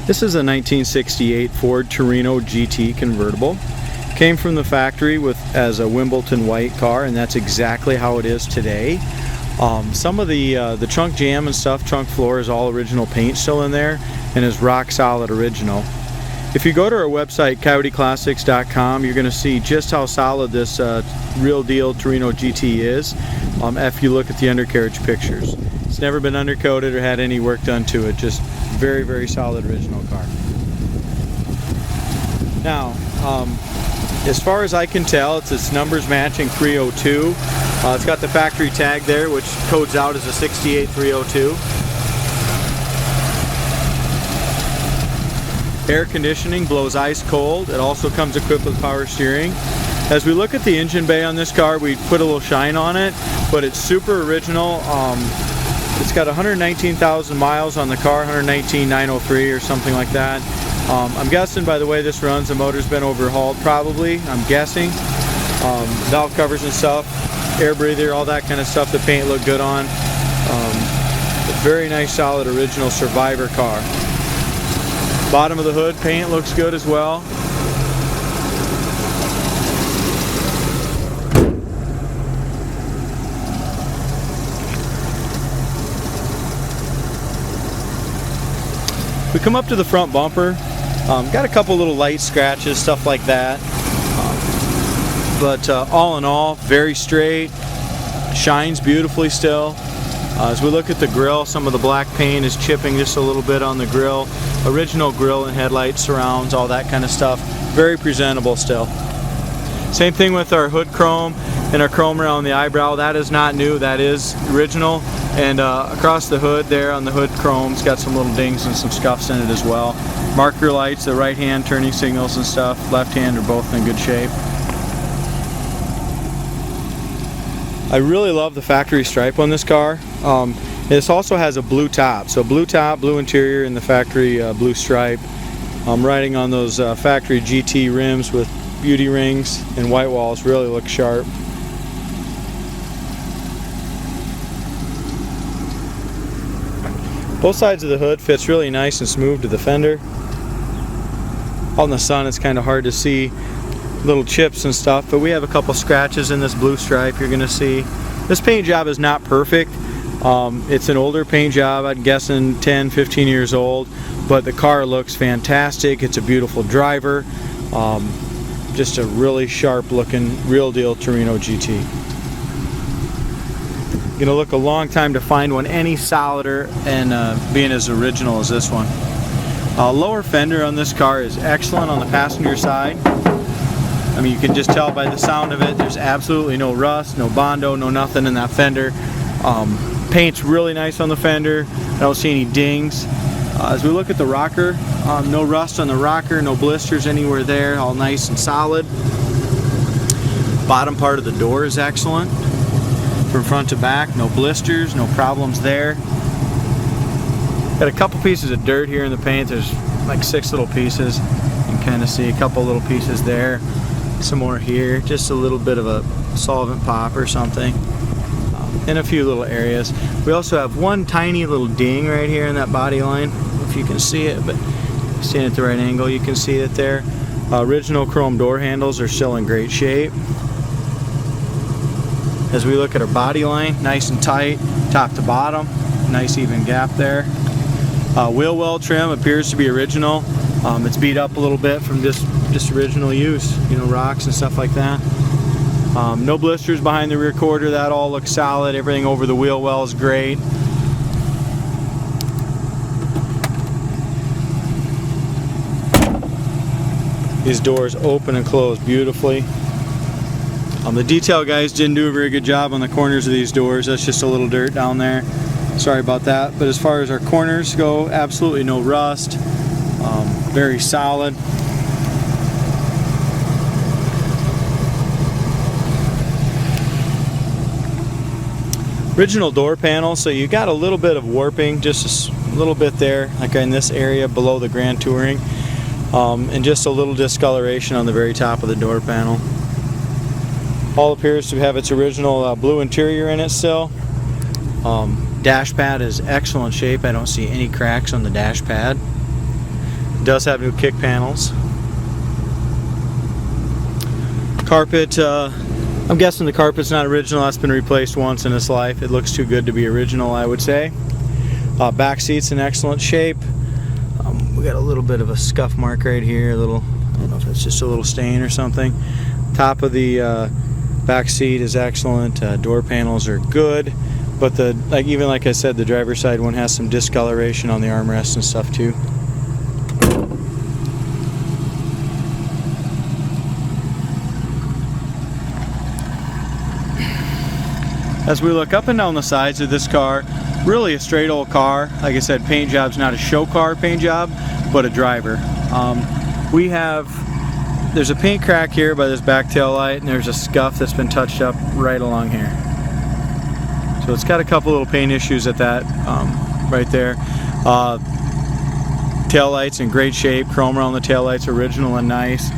This is a 1968 Ford Torino GT Convertible. Came from the factory as a Wimbledon white car, and that's exactly how it is today. Some of the trunk jam and stuff, trunk floor, is all original paint still in there and is rock solid original. If you go to our website, coyoteclassics.com, you're going to see just how solid this real deal Torino GT is if you look at the undercarriage pictures. It's never been undercoated or had any work done to it, just very, very solid original car. Now, as far as I can tell, it's its numbers matching 302. It's got the factory tag there, which codes out as a 68302. Air conditioning, blows ice cold. It also comes equipped with power steering. As we look at the engine bay on this car, we put a little shine on it, but it's super original. It's got 119,000 miles on the car, 119,903 or something like that. I'm guessing by the way this runs, the motor's been overhauled probably, I'm guessing. Valve covers and stuff, air breather, all that kind of stuff, the paint looked good on. A very nice solid original survivor car. Bottom of the hood paint looks good as well. We come up to the front bumper, got a couple little light scratches, stuff like that, but all in all, very straight, shines beautifully still. As we look at the grill, some of the black paint is chipping just a little bit on the grill. Original grill and headlight surrounds, all that kind of stuff. Very presentable still. Same thing with our hood chrome and our chrome around the eyebrow. That is not new, that is original. And across the hood there on the hood chrome, it's got some little dings and some scuffs in it as well. Marker lights, the right hand turning signals and stuff, left hand are both in good shape. I really love the factory stripe on this car. This also has a blue top, so blue top, blue interior, and the factory blue stripe. I'm riding on those factory GT rims with beauty rings and white walls, really look sharp. Both sides of the hood fits really nice and smooth to the fender. Out in the sun it's kind of hard to see little chips and stuff, but we have a couple scratches in this blue stripe you're going to see. This paint job is not perfect. It's an older paint job, I'm guessing 10-15 years old, but the car looks fantastic. It's a beautiful driver. Just a really sharp looking real deal Torino GT. Gonna look a long time to find one any solider and being as original as this one. Lower fender on this car is excellent on the passenger side. I mean, you can just tell by the sound of it, there's absolutely no rust, no Bondo, no nothing in that fender. Paint's really nice on the fender. I don't see any dings. As we look at the rocker, no rust on the rocker, no blisters anywhere there, all nice and solid. Bottom part of the door is excellent. From front to back, no blisters, no problems there. Got a couple pieces of dirt here in the paint. There's like 6 little pieces. You can kind of see a couple little pieces there. Some more here, just a little bit of a solvent pop or something. In a few little areas. We also have one tiny little ding right here in that body line, if you can see it, but standing at the right angle, you can see it there. Original chrome door handles are still in great shape. As we look at our body line, nice and tight, top to bottom, nice even gap there. Wheel well trim appears to be original. It's beat up a little bit from just original use, you know, rocks and stuff like that. No blisters behind the rear quarter, that all looks solid. Everything over the wheel well is great. These doors open and close beautifully. The detail guys didn't do a very good job on the corners of these doors. That's just a little dirt down there. Sorry about that. But as far as our corners go, absolutely no rust. Very solid. Original door panel, so you got a little bit of warping, just a little bit there, like in this area below the Grand Touring, and just a little discoloration on the very top of the door panel. All appears to have its original blue interior in it still. Dash pad is excellent shape. I don't see any cracks on the dash pad. It does have new kick panels. Carpet, I'm guessing the carpet's not original. That's been replaced once in its life. It looks too good to be original, I would say. Back seat's in excellent shape. We got a little bit of a scuff mark right here. I don't know if it's just a little stain or something. Top of the back seat is excellent. Door panels are good, but even like I said, the driver's side one has some discoloration on the armrests and stuff too. As we look up and down the sides of this car, really a straight old car. Like I said, paint job's not a show car paint job, but a driver. There's a paint crack here by this back tail light, and there's a scuff that's been touched up right along here. So it's got a couple little paint issues at that right there. Tail lights in great shape. Chrome around the tail lights, original and nice.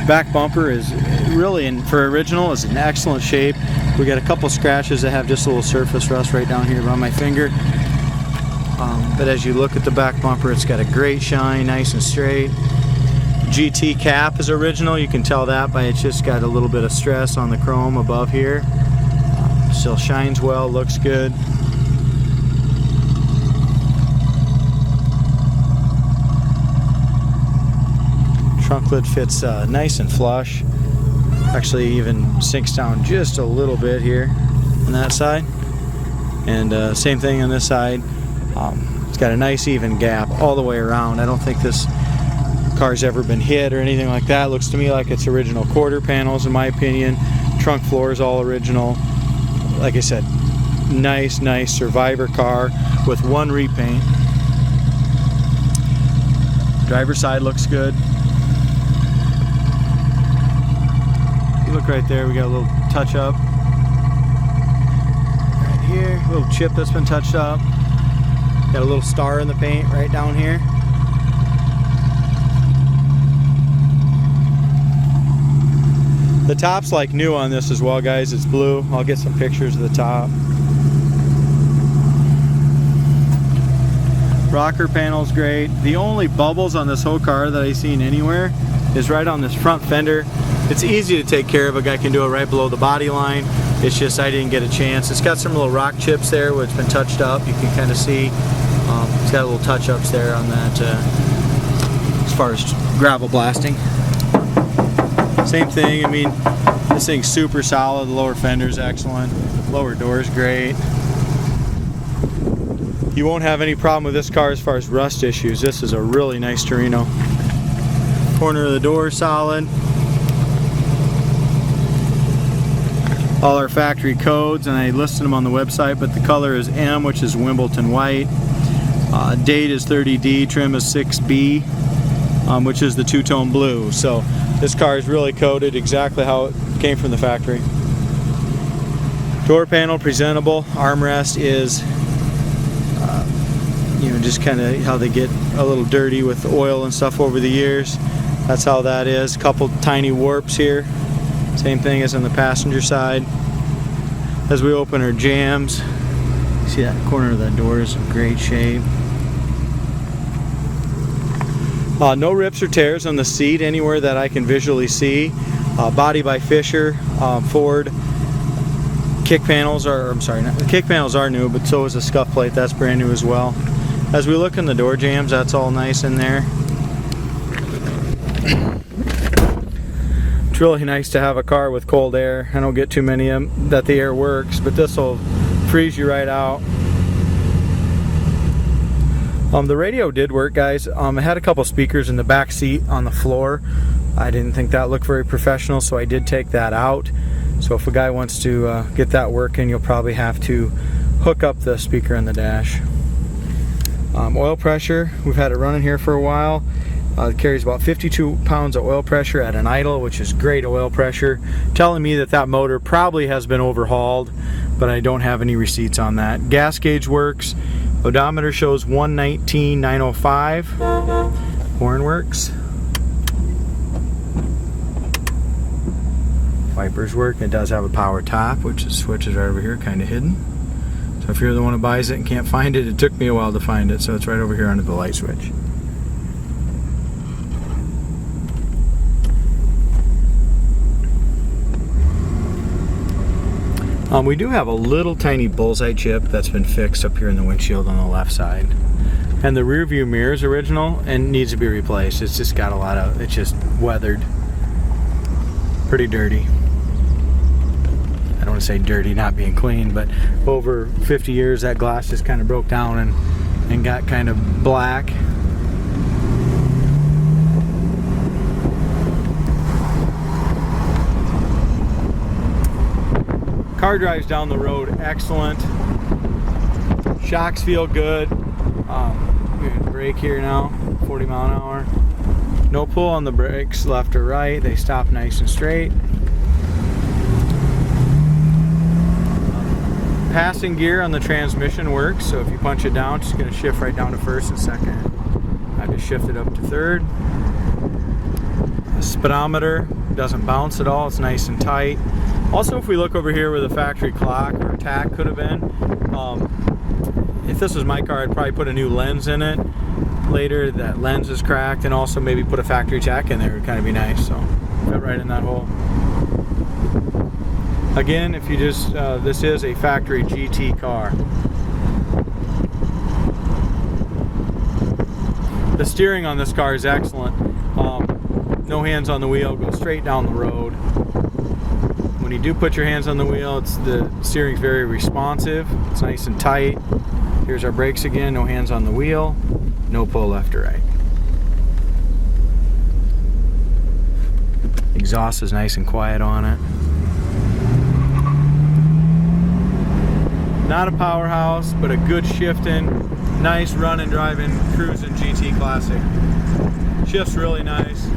Back bumper is really, for original, is in excellent shape. We got a couple scratches that have just a little surface rust right down here by my finger. But as you look at the back bumper, it's got a great shine, nice and straight. GT cap is original. You can tell that by it's just got a little bit of stress on the chrome above here. Still shines well, looks good. Trunk lid fits nice and flush. Actually even sinks down just a little bit here on that side. And same thing on this side. It's got a nice even gap all the way around. I don't think this car's ever been hit or anything like that. Looks to me like it's original quarter panels in my opinion. Trunk floor is all original. Like I said, nice survivor car with one repaint. Driver's side looks good. You look right there, we got a little touch up right here, a little chip that's been touched up. Got a little star in the paint right down here. The top's like new on this as well, guys. It's blue. I'll get some pictures of the top. Rocker panel's great. The only bubbles on this whole car that I've seen anywhere is right on this front fender. It's easy to take care of. A guy can do it right below the body line. It's just I didn't get a chance. It's got some little rock chips there where it's been touched up. You can kind of see it's got little touch-ups there on that as far as gravel blasting. Same thing. I mean, this thing's super solid. The lower fender's excellent. Lower door's great. You won't have any problem with this car as far as rust issues. This is a really nice Torino. Corner of the door solid. All our factory codes, and I listed them on the website, but the color is M, which is Wimbledon white. Date is 30D, trim is 6B, which is the two-tone blue. So this car is really coated exactly how it came from the factory. Door panel presentable. Armrest is just kind of how they get a little dirty with oil and stuff over the years. That's how that is. Couple tiny warps here. Same thing as on the passenger side. As we open our jams, see that corner of that door is in great shape. No rips or tears on the seat anywhere that I can visually see. Body by Fisher, Ford. Kick panels are, the kick panels are new, but so is the scuff plate. That's brand new as well. As we look in the door jams, that's all nice in there. It's really nice to have a car with cold air. I don't get too many of them that the air works, but this will freeze you right out. The radio did work, guys. It had a couple speakers in the back seat on the floor. I didn't think that looked very professional, so I did take that out. So if a guy wants to get that working, you'll probably have to hook up the speaker in the dash. Oil pressure, we've had it running here for a while. It carries about 52 pounds of oil pressure at an idle, which is great oil pressure. Telling me that that motor probably has been overhauled, but I don't have any receipts on that. Gas gauge works. Odometer shows 119,905. Horn works. Wipers work. It does have a power top, which the switch is right over here, kind of hidden. So if you're the one who buys it and can't find it, it took me a while to find it, so it's right over here under the light switch. We do have a little tiny bullseye chip that's been fixed up here in the windshield on the left side. And the rear view mirror is original and needs to be replaced. It's just got a lot of, it's just weathered. Pretty dirty. I don't want to say dirty not being clean, but over 50 years that glass just kind of broke down and got kind of black. Car drives down the road excellent. Shocks feel good. We're gonna brake here now, 40 mile an hour. No pull on the brakes left or right. They stop nice and straight. Passing gear on the transmission works, so if you punch it down, it's going to shift right down to first and second. I just shifted up to third. The speedometer doesn't bounce at all, it's nice and tight. Also, if we look over here where the factory clock or tach could have been, if this was my car, I'd probably put a new lens in it. Later, that lens is cracked, and also maybe put a factory tach in there. It would kind of be nice, so fit right in that hole. Again, if you just, this is a factory GT car. The steering on this car is excellent. No hands on the wheel, go straight down the road. When you do put your hands on the wheel, the steering's very responsive. It's nice and tight. Here's our brakes again, no hands on the wheel, no pull left or right. Exhaust is nice and quiet on it. Not a powerhouse, but a good shifting, nice running, driving, cruising GT Classic. Shifts really nice.